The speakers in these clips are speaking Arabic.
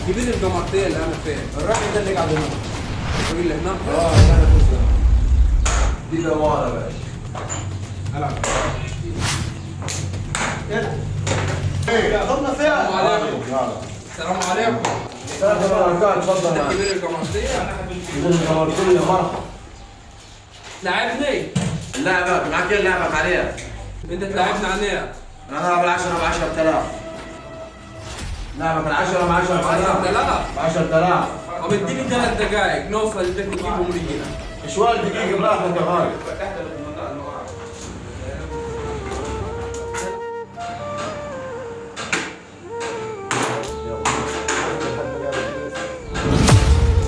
جيب لي الجمرتيه اللي انا فين. الراجل ده اللي قاعد هناك. الراجل اللي هناك اللي انا فوز ده. دي جمارة يا باشا. العب. يلا. ضمنا فيها. السلام عليكم. السلام عليكم. اتفضل انت معايا. جيب لي الجمرتيه. الجمرتين مرحبا. تلاعبني؟ اللعبة معاك ايه اللعبة عليها؟ انت تلاعبني عليها. انا هلعب العشرة ب 10,000. لعبة العشرة ب 10,000. 10,000. ب 10,000. طب اديني 3 دقايق نوصل البيت نجيبهم ونجينا. شوية دقيقة براحتك يا غالي.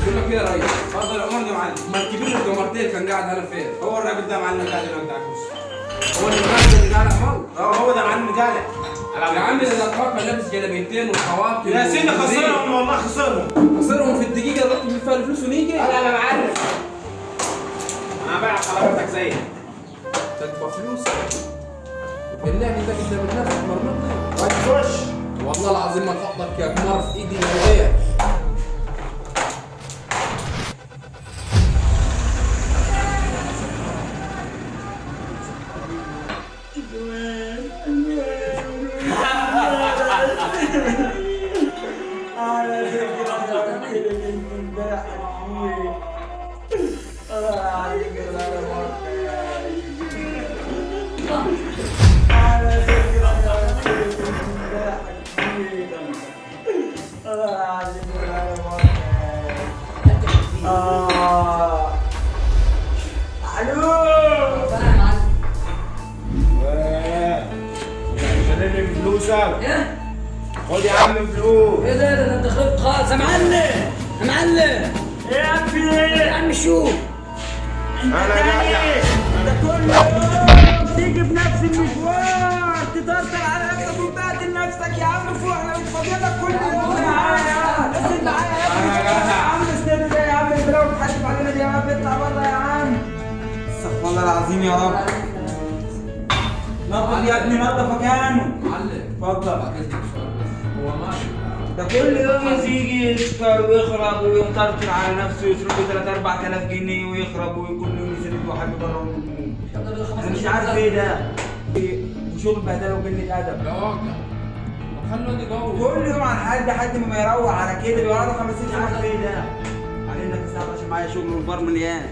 بقول لك ايه يا ريس؟ اتفضل امرني يا معلم. ما تجيب لي الجمرتيه كان قاعد هنا فين؟ هو الراجل ده معلم قاعد هنا بتاع الكرسي. هو اللي قاعد اللي قاعد عمال؟ هو ده معلم جالع. يا عم ده الاتراك لابس جلابيتين وخواتم. يا سيدي خسرهم والله خسرهم. خسرهم في الدقيقه اللي رحت فيها الفلوس ونيجي. انا معلم. انا بايع حضرتك زيك. تدفع فلوس؟ بالله ده قدام الناس مرمطني. وتخش. والله العظيم ما تحطك يا كمار في ايدي وهي. شللني فلوسك. ايه؟ خد يا عم فلوس. ايه ده انت خربت خالص يا معلم يا معلم. ايه يا عم في ايه؟ يا عم شوف انا جدع. انت كل يوم تيجي بنفس المشوار تدرس على نفسك وتبهدل نفسك يا عم فوق. احنا مش فاضيين لك كل يوم معايا. اسند معايا يا ابني. انا جدع. يا عم اسند ده يا عم. انت لو بتحاسب علينا دي يا عم اطلع بره يا عم. استغفر الله العظيم يا رب. نظف يا ابني نظف مكانه. معلم اتفضل. هو ماشي. ده كل يوم يجي يسكر ويخرب ويطرطر على نفسه ويصرف له 3 4000 جنيه ويخرب وكل يوم يسند واحد بره ويموت. انا مش عارف ايه ده. وشغل بهدله وقله ادب. لا واقع. خلوا دي جوه. كل يوم على الحال ده حد ما يروح على كده بيقعدوا 5 6 ساعات. ايه ده؟ علينا 9 عشان معايا شغل والبار مليان.